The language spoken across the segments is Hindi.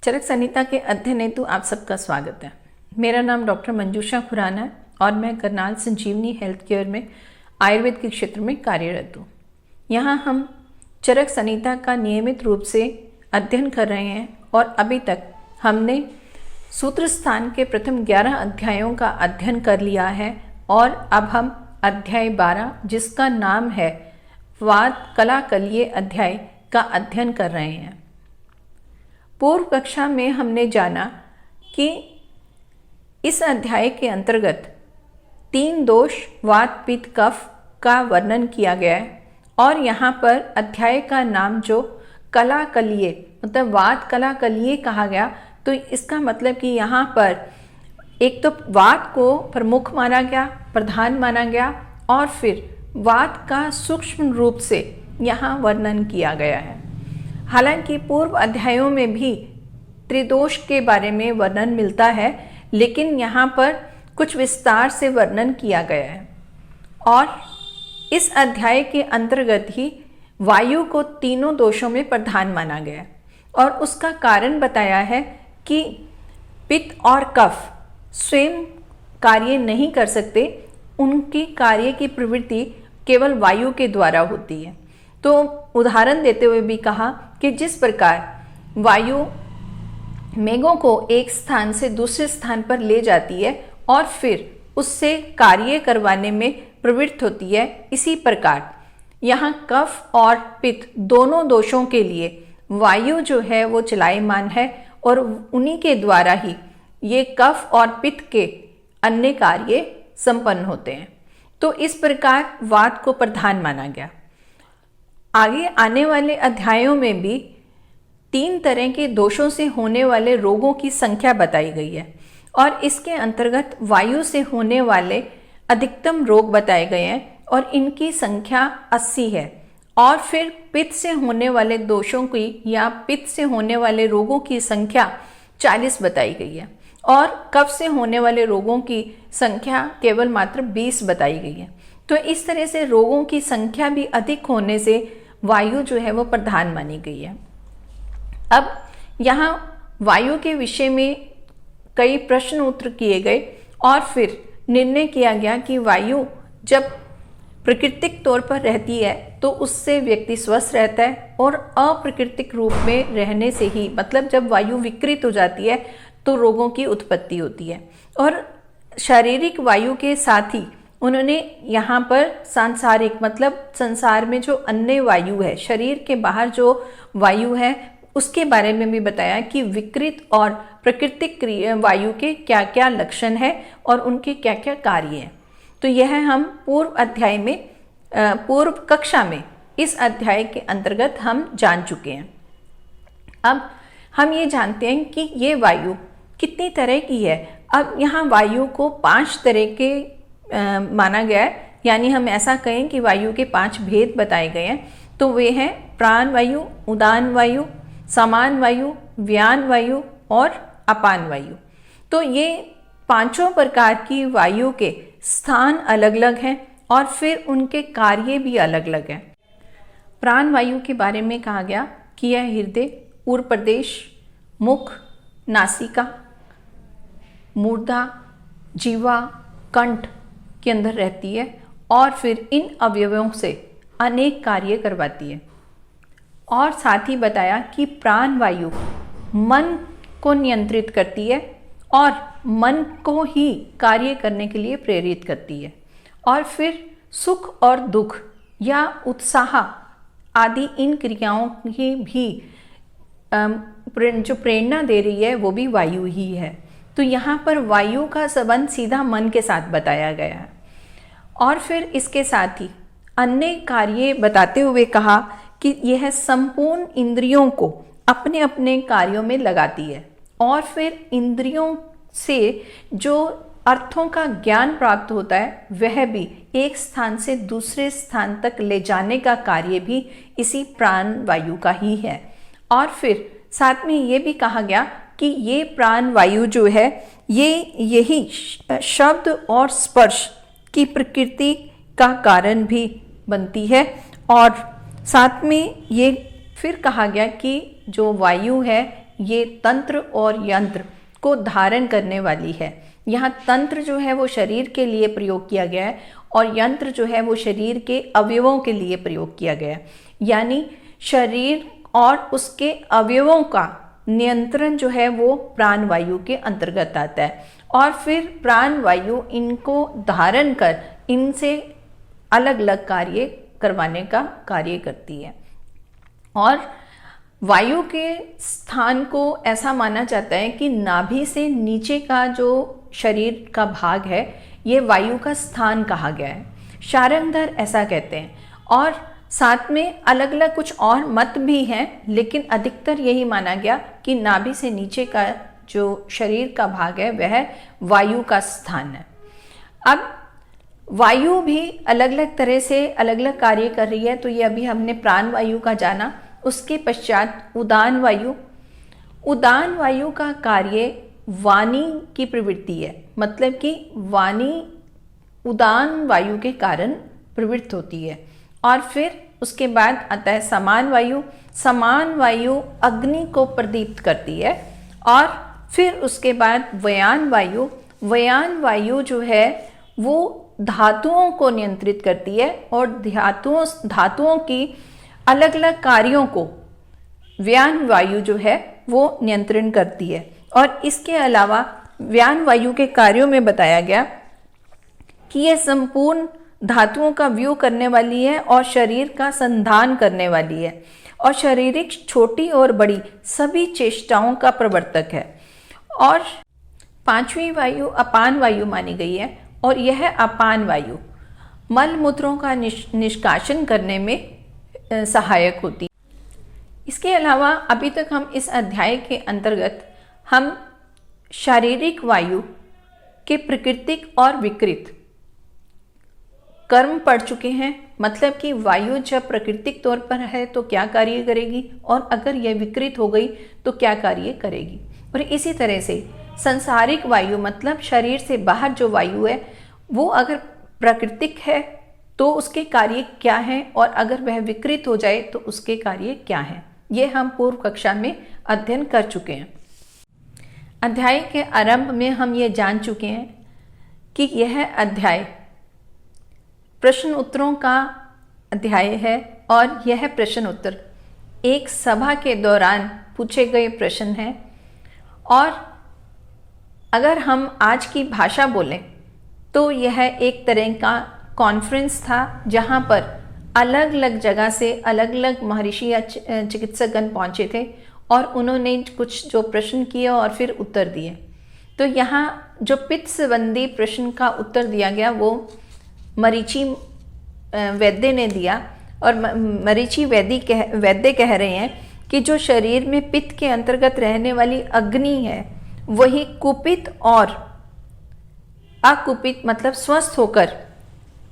चरक संहिता के अध्ययन हेतु आप सबका स्वागत है। मेरा नाम डॉक्टर मंजूषा खुराना है और मैं करनाल संजीवनी हेल्थ केयर में आयुर्वेद के क्षेत्र में कार्यरत हूँ। यहाँ हम चरक संहिता का नियमित रूप से अध्ययन कर रहे हैं और अभी तक हमने सूत्र स्थान के प्रथम 11 अध्यायों का अध्ययन कर लिया है और अब हम अध्याय 12 जिसका नाम है वात कला कल्ये अध्याय का अध्ययन कर रहे हैं। पूर्व कक्षा में हमने जाना कि इस अध्याय के अंतर्गत 3 दोष वात पित्त कफ का वर्णन किया गया है और यहाँ पर अध्याय का नाम जो कला कल्ये मतलब वात कला कल्ये कहा गया, तो इसका मतलब कि यहाँ पर एक तो वात को प्रमुख माना गया, प्रधान माना गया और फिर वात का सूक्ष्म रूप से यहाँ वर्णन किया गया है। हालांकि पूर्व अध्यायों में भी त्रिदोष के बारे में वर्णन मिलता है, लेकिन यहाँ पर कुछ विस्तार से वर्णन किया गया है और इस अध्याय के अंतर्गत ही वायु को तीनों दोषों में प्रधान माना गया और उसका कारण बताया है कि पित्त और कफ स्वयं कार्य नहीं कर सकते, उनकी कार्य की प्रवृत्ति केवल वायु के द्वारा होती है। तो उदाहरण देते हुए भी कहा कि जिस प्रकार वायु मेघों को एक स्थान से दूसरे स्थान पर ले जाती है और फिर उससे कार्य करवाने में प्रवृत्त होती है, इसी प्रकार यहाँ कफ और पित्त दोनों दोषों के लिए वायु जो है वो चलायमान है और उन्हीं के द्वारा ही ये कफ और पित्त के अन्य कार्य संपन्न होते हैं। तो इस प्रकार वात को प्रधान माना गया। आगे आने वाले अध्यायों में भी 3 तरह के दोषों से होने वाले रोगों की संख्या बताई गई है और इसके अंतर्गत वायु से होने वाले अधिकतम रोग बताए गए हैं और इनकी संख्या 80 है और फिर पित्त से होने वाले दोषों की या पित्त से होने वाले रोगों की संख्या 40 बताई गई है और कफ से होने वाले रोगों की संख्या केवल मात्र 20 बताई गई है। तो इस तरह से रोगों की संख्या भी अधिक होने से वायु जो है वो प्रधान मानी गई है। अब यहाँ वायु के विषय में कई प्रश्न उत्तर किए गए और फिर निर्णय किया गया कि वायु जब प्राकृतिक तौर पर रहती है तो उससे व्यक्ति स्वस्थ रहता है और अप्राकृतिक रूप में रहने से ही मतलब जब वायु विकृत हो जाती है तो रोगों की उत्पत्ति होती है। और शारीरिक वायु के साथ ही उन्होंने यहाँ पर सांसारिक मतलब संसार में जो अन्य वायु है, शरीर के बाहर जो वायु है उसके बारे में भी बताया कि विकृत और प्राकृतिक वायु के क्या क्या लक्षण है और उनके क्या क्या कार्य हैं। तो यह हम पूर्व कक्षा में इस अध्याय के अंतर्गत हम जान चुके हैं। अब हम ये जानते हैं कि ये वायु कितनी तरह की है। अब यहाँ वायु को 5 तरह के माना गया है, यानी हम ऐसा कहें कि वायु के 5 भेद बताए गए हैं। तो वे हैं प्राण वायु, उदान वायु, समान वायु, व्यान वायु और अपान वायु। तो ये 5 प्रकार की वायु के स्थान अलग अलग हैं और फिर उनके कार्य भी अलग अलग हैं। प्राण वायु के बारे में कहा गया कि यह हृदय, उर प्रदेश, मुख, नासिका, मूर्धा, जीवा, कंठ के अंदर रहती है और फिर इन अवयवों से अनेक कार्य करवाती है। और साथ ही बताया कि प्राण वायु मन को नियंत्रित करती है और मन को ही कार्य करने के लिए प्रेरित करती है और फिर सुख और दुख या उत्साह आदि इन क्रियाओं की भी जो प्रेरणा दे रही है वो भी वायु ही है। तो यहाँ पर वायु का संबंध सीधा मन के साथ बताया गया है और फिर इसके साथ ही अन्य कार्य बताते हुए कहा कि यह संपूर्ण इंद्रियों को अपने अपने कार्यों में लगाती है और फिर इंद्रियों से जो अर्थों का ज्ञान प्राप्त होता है वह भी एक स्थान से दूसरे स्थान तक ले जाने का कार्य भी इसी प्राण वायु का ही है। और फिर साथ में ये भी कहा गया कि ये प्राण वायु जो है यही शब्द और स्पर्श की प्रकृति का कारण भी बनती है। और साथ में ये फिर कहा गया कि जो वायु है ये तंत्र और यंत्र को धारण करने वाली है। यहाँ तंत्र जो है वो शरीर के लिए प्रयोग किया गया है और यंत्र जो है वो शरीर के अवयवों के लिए प्रयोग किया गया है। यानी शरीर और उसके अवयवों का नियंत्रण जो है वो प्राण वायु के अंतर्गत आता है और फिर प्राण वायु इनको धारण कर इनसे अलग अलग कार्य करवाने का कार्य करती है। और वायु के स्थान को ऐसा माना जाता है कि नाभि से नीचे का जो शरीर का भाग है ये वायु का स्थान कहा गया है। शारंगधर ऐसा कहते हैं और साथ में अलग अलग कुछ और मत भी हैं, लेकिन अधिकतर यही माना गया कि नाभि से नीचे का जो शरीर का भाग है वह वायु का स्थान है। अब वायु भी अलग अलग तरह से अलग अलग कार्य कर रही है, तो ये अभी हमने प्राण वायु का जाना। उसके पश्चात उदान वायु। उदान वायु का कार्य वाणी की प्रवृत्ति है, मतलब कि वाणी उदान वायु के कारण प्रवृत्त होती है। और फिर उसके बाद आता है समान वायु। समान वायु अग्नि को प्रदीप्त करती है। और फिर उसके बाद वयान वायु। वयान वायु जो है वो धातुओं को नियंत्रित करती है और धातुओं की अलग अलग कार्यों को व्यान वायु जो है वो नियंत्रण करती है। और इसके अलावा व्यान वायु के कार्यों में बताया गया कि यह संपूर्ण धातुओं का व्यू करने वाली है और शरीर का संधान करने वाली है और शारीरिक छोटी और बड़ी सभी चेष्टाओं का प्रवर्तक है। और पांचवी वायु अपान वायु मानी गई है और यह अपान वायु मल मूत्रों का निष्कासन करने में सहायक होती है। इसके अलावा अभी तक हम इस अध्याय के अंतर्गत हम शारीरिक वायु के प्राकृतिक और विकृत कर्म पढ़ चुके हैं। मतलब कि वायु जब प्राकृतिक तौर पर है तो क्या कार्य करेगी और अगर यह विकृत हो गई तो क्या कार्य करेगी। और इसी तरह से संसारिक वायु मतलब शरीर से बाहर जो वायु है वो अगर प्राकृतिक है तो उसके कार्य क्या हैं और अगर वह विकृत हो जाए तो उसके कार्य क्या हैं, ये हम पूर्व कक्षा में अध्ययन कर चुके हैं। अध्याय के आरंभ में हम ये जान चुके हैं कि यह अध्याय प्रश्न उत्तरों का अध्याय है और यह प्रश्न उत्तर एक सभा के दौरान पूछे गए प्रश्न हैं। और अगर हम आज की भाषा बोलें तो यह एक तरह का कॉन्फ्रेंस था जहाँ पर अलग अलग जगह से अलग अलग महर्षि या चिकित्सकगण पहुँचे थे और उन्होंने कुछ जो प्रश्न किए और फिर उत्तर दिए। तो यहाँ जो पित्त संबंधी प्रश्न का उत्तर दिया गया वो मरीचि वैद्य ने दिया। और मरीचि वैद्य कह रहे हैं कि जो शरीर में पित्त के अंतर्गत रहने वाली अग्नि है वही कुपित और अकुपित मतलब स्वस्थ होकर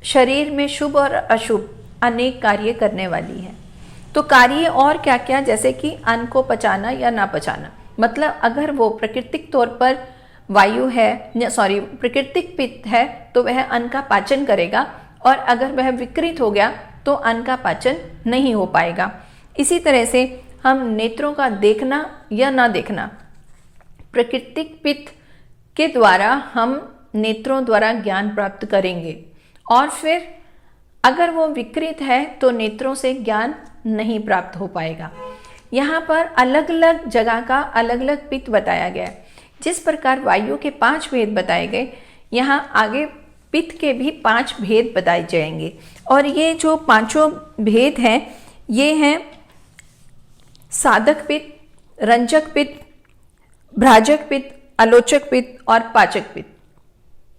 शरीर में शुभ और अशुभ अनेक कार्य करने वाली है। तो कार्य और क्या क्या, जैसे कि अन्न को पचाना या ना पचाना। मतलब अगर वो प्राकृतिक तौर पर वायु है प्राकृतिक पित्त है तो वह अन्न का पाचन करेगा और अगर वह विकृत हो गया तो अन्न का पाचन नहीं हो पाएगा। इसी तरह से हम नेत्रों का देखना या ना देखना, प्राकृतिक पित्त के द्वारा हम नेत्रों द्वारा ज्ञान प्राप्त करेंगे और फिर अगर वो विकृत है तो नेत्रों से ज्ञान नहीं प्राप्त हो पाएगा। यहाँ पर अलग अलग जगह का अलग अलग पित्त बताया गया है। जिस प्रकार वायु के 5 भेद बताए गए, यहाँ आगे पित्त के भी 5 भेद बताए जाएंगे। और ये जो 5 भेद हैं ये हैं साधक पित्त, रंजक पित्त, भ्राजक पित्त, आलोचक पित्त और पाचक पित्त।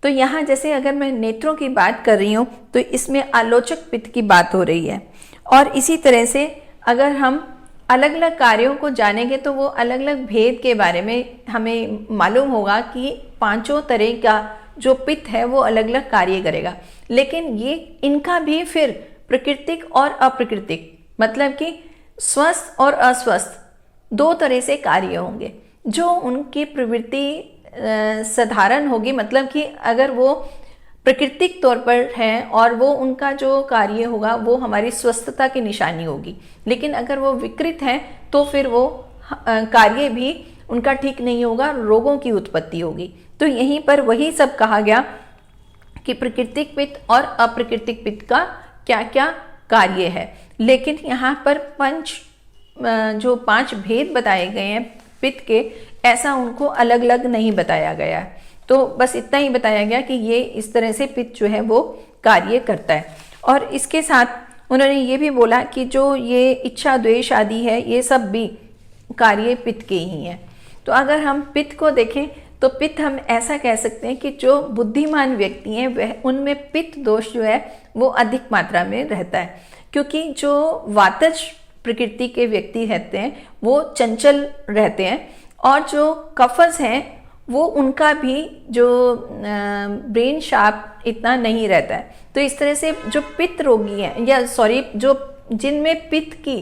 तो यहाँ जैसे अगर मैं नेत्रों की बात कर रही हूँ तो इसमें आलोचक पित्त की बात हो रही है। और इसी तरह से अगर हम अलग अलग कार्यों को जानेंगे तो वो अलग अलग भेद के बारे में हमें मालूम होगा कि 5 तरह का जो पित्त है वो अलग अलग कार्य करेगा। लेकिन ये इनका भी फिर प्राकृतिक और अप्राकृतिक मतलब कि स्वस्थ और अस्वस्थ 2 तरह से कार्य होंगे। जो उनकी प्रवृत्ति साधारण होगी, मतलब कि अगर वो प्राकृतिक तौर पर हैं और वो उनका जो कार्य होगा वो हमारी स्वस्थता की निशानी होगी। लेकिन अगर वो विकृत हैं तो फिर वो कार्य भी उनका ठीक नहीं होगा, रोगों की उत्पत्ति होगी। तो यहीं पर वही सब कहा गया कि प्राकृतिक पित्त और अप्राकृतिक पित्त का क्या क्या कार्य है। लेकिन यहाँ पर जो 5 भेद बताए गए हैं पित्त के, ऐसा उनको अलग अलग नहीं बताया गया है। तो बस इतना ही बताया गया कि ये इस तरह से पित्त जो है वो कार्य करता है। और इसके साथ उन्होंने ये भी बोला कि जो ये इच्छा द्वेष आदि है, ये सब भी कार्य पित्त के ही हैं। तो अगर हम पित्त को देखें तो पित्त हम ऐसा कह सकते हैं कि जो बुद्धिमान व्यक्ति हैं वह उनमें पित्त दोष जो है वो अधिक मात्रा में रहता है, क्योंकि जो वातज प्रकृति के व्यक्ति रहते हैं वो चंचल रहते हैं, और जो कफज हैं वो उनका भी जो ब्रेन शार्प इतना नहीं रहता है। तो इस तरह से जो पित्त रोगी हैं जो जिनमें पित्त की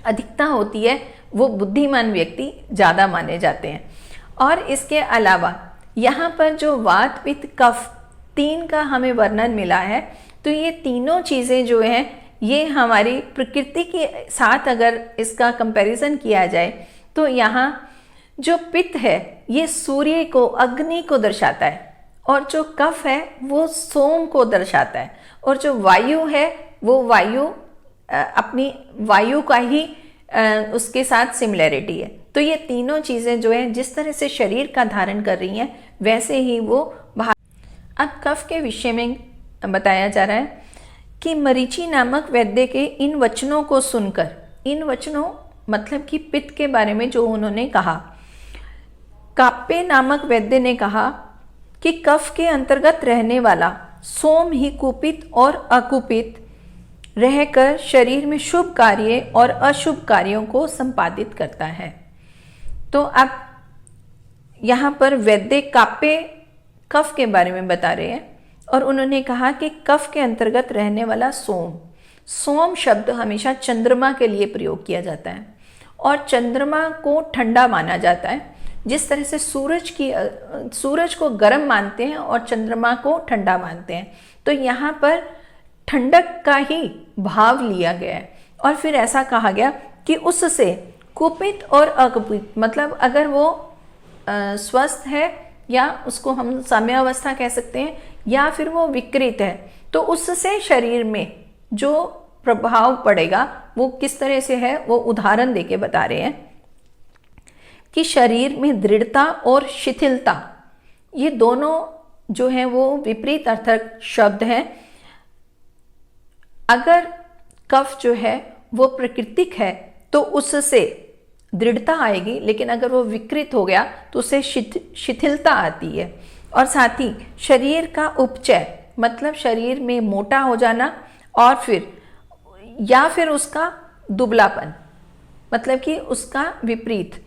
अधिकता होती है वो बुद्धिमान व्यक्ति ज़्यादा माने जाते हैं। और इसके अलावा यहाँ पर जो वात पित्त कफ 3 का हमें वर्णन मिला है, तो ये तीनों चीज़ें जो हैं ये हमारी प्रकृति के साथ अगर इसका कंपैरिजन किया जाए तो यहाँ जो पित्त है ये सूर्य को, अग्नि को दर्शाता है, और जो कफ है वो सोम को दर्शाता है, और जो वायु है वो वायु अपनी वायु का ही उसके साथ सिमिलैरिटी है। तो ये तीनों चीज़ें जो है जिस तरह से शरीर का धारण कर रही हैं वैसे ही वो बाहर। अब कफ के विषय में बताया जा रहा है कि मरीचि नामक वैद्य के इन वचनों को सुनकर, इन वचनों मतलब कि पित्त के बारे में जो उन्होंने कहा, काप्य नामक वैद्य ने कहा कि कफ के अंतर्गत रहने वाला सोम ही कुपित और अकुपित रहकर शरीर में शुभ कार्य और अशुभ कार्यों को संपादित करता है। तो अब यहाँ पर वैद्य काप्य कफ के बारे में बता रहे हैं, और उन्होंने कहा कि कफ के अंतर्गत रहने वाला सोम शब्द हमेशा चंद्रमा के लिए प्रयोग किया जाता है, और चंद्रमा को ठंडा माना जाता है। जिस तरह से सूरज को गर्म मानते हैं और चंद्रमा को ठंडा मानते हैं, तो यहाँ पर ठंडक का ही भाव लिया गया है। और फिर ऐसा कहा गया कि उससे कुपित और अकुपित, मतलब अगर वो स्वस्थ है या उसको हम साम्यावस्था कह सकते हैं, या फिर वो विकृत है, तो उससे शरीर में जो प्रभाव पड़ेगा वो किस तरह से है वो उदाहरण देके बता रहे हैं कि शरीर में दृढ़ता और शिथिलता, ये दोनों जो हैं वो विपरीत अर्थक शब्द हैं। अगर कफ जो है वो प्राकृतिक है तो उससे दृढ़ता आएगी, लेकिन अगर वो विकृत हो गया तो उससे शिथिलता आती है। और साथ ही शरीर का उपचय, मतलब शरीर में मोटा हो जाना, और फिर उसका दुबलापन, मतलब कि उसका विपरीत।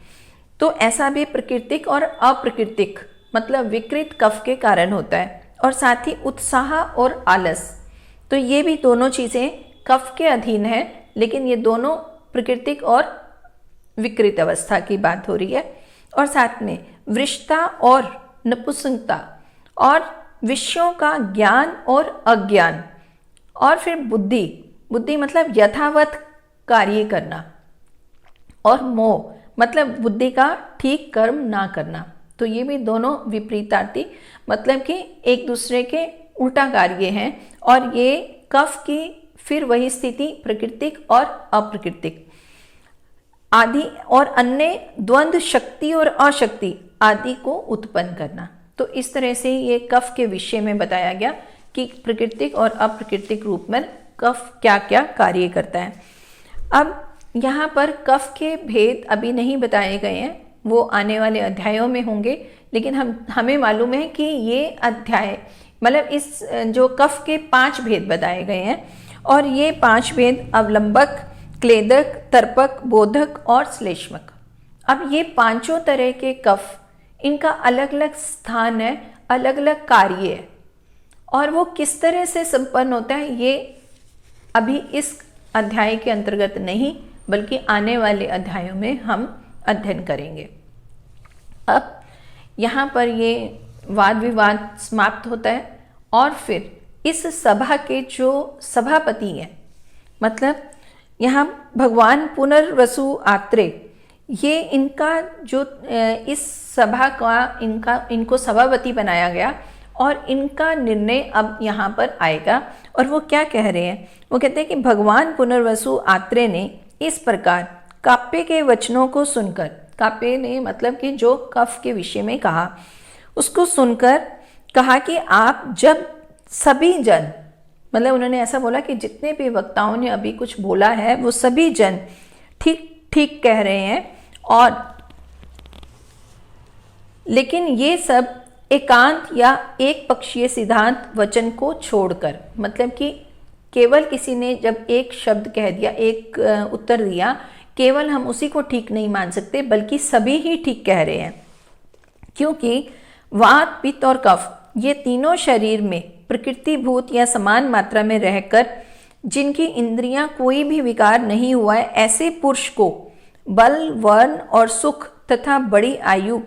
तो ऐसा भी प्राकृतिक और अप्राकृतिक मतलब विकृत कफ के कारण होता है। और साथ ही उत्साह और आलस, तो ये भी दोनों चीज़ें कफ के अधीन है, लेकिन ये दोनों प्राकृतिक और विकृत अवस्था की बात हो रही है। और साथ में वृषता और नपुंसकता, और विषयों का ज्ञान और अज्ञान, और फिर बुद्धि मतलब यथावत कार्य करना, और मोह मतलब बुद्धि का ठीक कर्म ना करना। तो ये भी दोनों विपरीतार्थी मतलब कि एक दूसरे के उल्टा कार्य हैं, और ये कफ की फिर वही स्थिति प्राकृतिक और अप्राकृतिक आदि और अन्य द्वंद्व शक्ति और अशक्ति आदि को उत्पन्न करना। तो इस तरह से ये कफ के विषय में बताया गया कि प्राकृतिक और अप्राकृतिक रूप में कफ क्या क्या कार्य करता है। अब यहाँ पर कफ के भेद अभी नहीं बताए गए हैं, वो आने वाले अध्यायों में होंगे, लेकिन हमें मालूम है कि ये अध्याय मतलब इस जो कफ के 5 भेद बताए गए हैं, और ये 5 भेद अवलंबक, क्लेदक, तर्पक, बोधक और श्लेष्मक। अब ये पांचों तरह के कफ, इनका अलग अलग स्थान है, अलग अलग कार्य है, और वो किस तरह से संपन्न होता है ये अभी इस अध्याय के अंतर्गत नहीं, बल्कि आने वाले अध्यायों में हम अध्ययन करेंगे। अब यहाँ पर ये वाद विवाद समाप्त होता है, और फिर इस सभा के जो सभापति हैं, मतलब यहाँ भगवान पुनर्वसु आत्रेय, ये इनका जो इस सभा का इनको सभापति बनाया गया और इनका निर्णय अब यहाँ पर आएगा। और वो क्या कह रहे हैं, वो कहते हैं कि भगवान पुनर्वसु आत्रेय ने इस प्रकार काप्य के वचनों को सुनकर, काप्य ने मतलब कि जो कफ के विषय में कहा, उसको सुनकर कहा कि आप जब सभी जन, मतलब उन्होंने ऐसा बोला कि जितने भी वक्ताओं ने अभी कुछ बोला है वो सभी जन ठीक ठीक कह रहे हैं, और लेकिन ये सब एकांत या एक पक्षीय सिद्धांत वचन को छोड़कर, मतलब कि केवल किसी ने जब एक शब्द कह दिया, एक उत्तर दिया, केवल हम उसी को ठीक नहीं मान सकते, बल्कि सभी ही ठीक कह रहे हैं। क्योंकि वात, पित्त और कफ ये तीनों शरीर में प्रकृति भूत या समान मात्रा में रहकर जिनकी इंद्रियां कोई भी विकार नहीं हुआ है, ऐसे पुरुष को बल, वर्ण और सुख तथा बड़ी आयु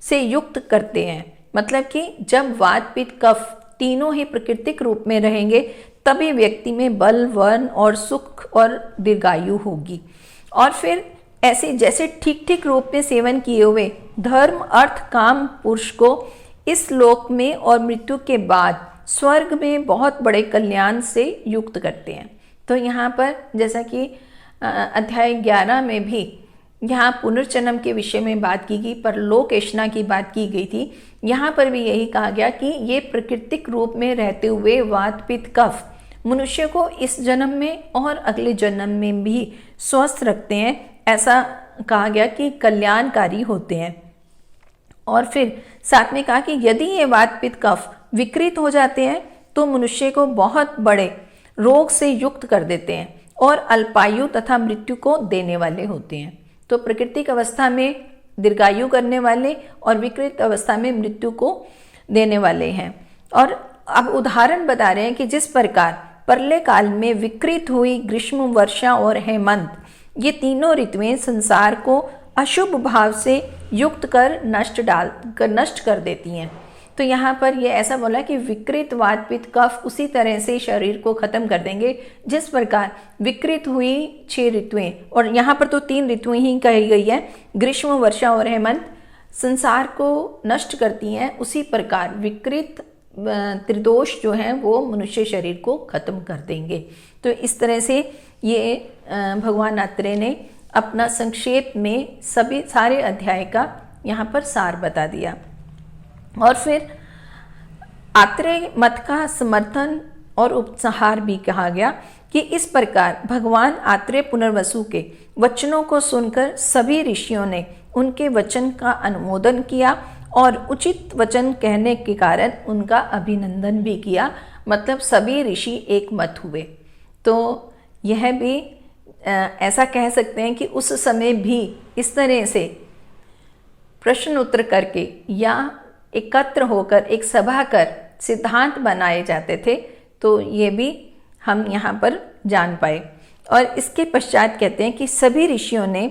से युक्त करते हैं। मतलब कि जब वात, पित्त, कफ तीनों ही प्राकृतिक रूप में रहेंगे तभी व्यक्ति में बल, वर्ण और सुख और दीर्घायु होगी। और फिर ऐसे जैसे ठीक ठीक रूप में सेवन किए हुए धर्म, अर्थ, काम पुरुष को इस लोक में और मृत्यु के बाद स्वर्ग में बहुत बड़े कल्याण से युक्त करते हैं। तो यहाँ पर जैसा कि अध्याय 11 में भी यहाँ पुनर्जन्म के विषय में बात की गई, पर लोक ऐष्णा की बात की गई थी। यहाँ पर भी यही कहा गया कि ये प्राकृतिक रूप में रहते हुए वात, पित्त, कफ मनुष्य को इस जन्म में और अगले जन्म में भी स्वस्थ रखते हैं। ऐसा कहा गया कि कल्याणकारी होते हैं। और फिर साथ में कहा कि यदि ये वात, पित्त, कफ विकृत हो जाते हैं तो मनुष्य को बहुत बड़े रोग से युक्त कर देते हैं और अल्पायु तथा मृत्यु को देने वाले होते हैं। तो प्राकृतिक अवस्था में दीर्घायु करने वाले और विकृत अवस्था में मृत्यु को देने वाले हैं। और अब उदाहरण बता रहे हैं कि जिस प्रकार प्रलय काल में विकृत हुई ग्रीष्म, वर्षा और हेमंत, ये तीनों ऋतुएं संसार को अशुभ भाव से युक्त कर नष्ट कर देती हैं। तो यहाँ पर ये ऐसा बोला कि विकृत वात, पित्त, कफ उसी तरह से शरीर को खत्म कर देंगे जिस प्रकार विकृत हुई 6 ऋतुएं, और यहाँ पर तो 3 ऋतुएं ही कही गई है, ग्रीष्म, वर्षा और हेमंत संसार को नष्ट करती हैं, उसी प्रकार विकृत त्रिदोष जो हैं वो मनुष्य शरीर को खत्म कर देंगे। तो इस तरह से ये भगवान आत्रेय ने अपना संक्षेप में सारे अध्याय का यहाँ पर सार बता दिया। और फिर आत्रेय मत का समर्थन और उपसंहार भी कहा गया कि इस प्रकार भगवान आत्रेय पुनर्वसु के वचनों को सुनकर सभी ऋषियों ने उनके वचन का अनुमोदन किया और उचित वचन कहने के कारण उनका अभिनंदन भी किया। मतलब सभी ऋषि एक मत हुए। तो यह भी ऐसा कह सकते हैं कि उस समय भी इस तरह से प्रश्न उत्तर करके या एकत्र होकर एक सभा कर सिद्धांत बनाए जाते थे। तो ये भी हम यहाँ पर जान पाए। और इसके पश्चात कहते हैं कि सभी ऋषियों ने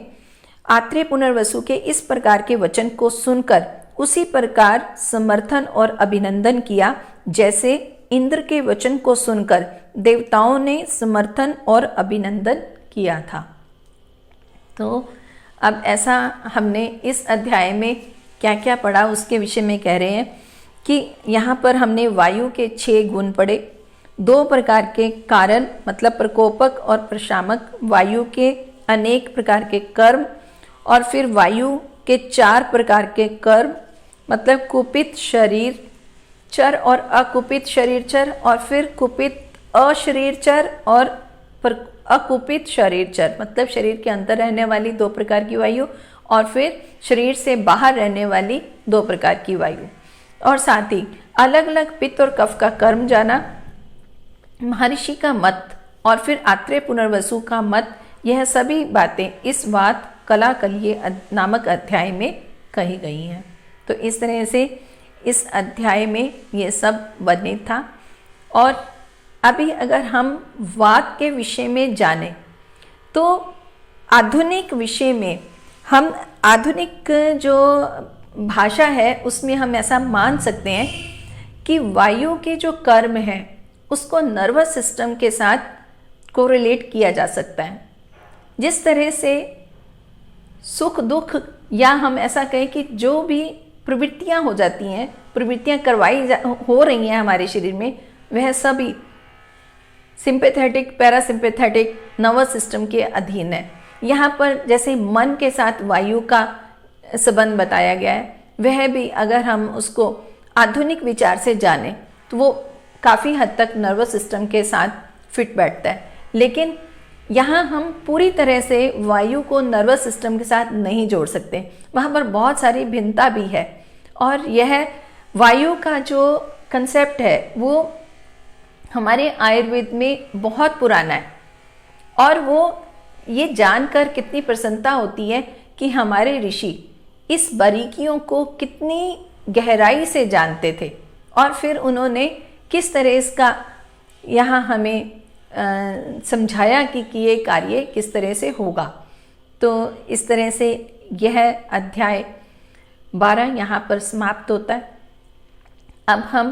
आत्रेय पुनर्वसु के इस प्रकार के वचन को सुनकर उसी प्रकार समर्थन और अभिनंदन किया जैसे इंद्र के वचन को सुनकर देवताओं ने समर्थन और अभिनंदन किया था। तो अब ऐसा हमने इस अध्याय में क्या क्या पढ़ा उसके विषय में कह रहे हैं कि यहाँ पर हमने वायु के 6 गुण पढ़े, 2 प्रकार के कारण मतलब प्रकोपक और प्रशामक, वायु के अनेक प्रकार के कर्म, और फिर वायु के 4 प्रकार के कर्म मतलब कुपित शरीर चर और अकुपित शरीर चर, और फिर कुपित अशरीर चर और अकुपित शरीर चर मतलब शरीर के अंदर रहने वाली 2 प्रकार की वायु, और फिर शरीर से बाहर रहने वाली 2 प्रकार की वायु। और साथ ही अलग अलग पित्त और कफ का कर्म जाना, महर्षि का मत और फिर आत्रेय पुनर्वसु का मत, यह सभी बातें इस वात कला कलिये नामक अध्याय में कही गई हैं। तो इस तरह से इस अध्याय में ये सब वर्णित था। और अभी अगर हम वात के विषय में जानें तो आधुनिक विषय में हम आधुनिक जो भाषा है उसमें हम ऐसा मान सकते हैं कि वायु के जो कर्म है उसको नर्वस सिस्टम के साथ कोरिलेट किया जा सकता है। जिस तरह से सुख दुख, या हम ऐसा कहें कि जो भी प्रवृत्तियां हो जाती हैं, प्रवृत्तियां हो रही हैं हमारे शरीर में, वह सभी सिंपैथेटिक, पैरासिम्पैथेटिक नर्वस सिस्टम के अधीन है। यहाँ पर जैसे मन के साथ वायु का संबंध बताया गया है, वह भी अगर हम उसको आधुनिक विचार से जानें तो वो काफ़ी हद तक नर्वस सिस्टम के साथ फिट बैठता है। लेकिन यहाँ हम पूरी तरह से वायु को नर्वस सिस्टम के साथ नहीं जोड़ सकते, वहाँ पर बहुत सारी भिन्नता भी है। और यह वायु का जो कंसेप्ट है वो हमारे आयुर्वेद में बहुत पुराना है, और वो ये जानकर कितनी प्रसन्नता होती है कि हमारे ऋषि इस बारीकियों को कितनी गहराई से जानते थे, और फिर उन्होंने किस तरह इसका यहाँ हमें समझाया कि ये कार्य किस तरह से होगा। तो इस तरह से यह अध्याय 12 यहाँ पर समाप्त होता है। अब हम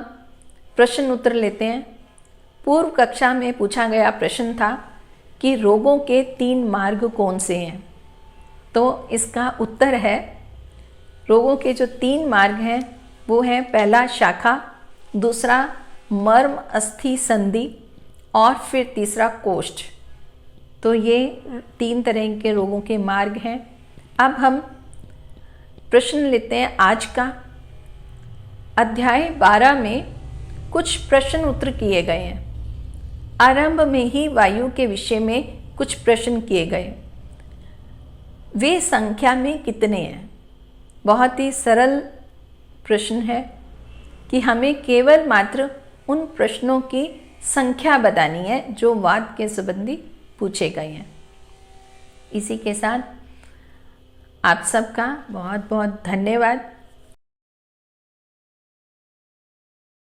प्रश्न उत्तर लेते हैं। पूर्व कक्षा में पूछा गया प्रश्न था कि रोगों के 3 मार्ग कौन से हैं। तो इसका उत्तर है, रोगों के जो 3 मार्ग हैं वो हैं, पहला शाखा, दूसरा मर्म अस्थि संधि, और फिर तीसरा कोष्ठ। तो ये 3 तरह के रोगों के मार्ग हैं। अब हम प्रश्न लेते हैं आज का। अध्याय 12 में कुछ प्रश्न उत्तर किए गए हैं। आरंभ में ही वायु के विषय में कुछ प्रश्न किए गए। वे संख्या में कितने हैं? बहुत ही सरल प्रश्न है कि हमें केवल मात्र उन प्रश्नों की संख्या बतानी है जो वाद के संबंधी पूछे गए हैं। इसी के साथ आप सबका बहुत बहुत धन्यवाद।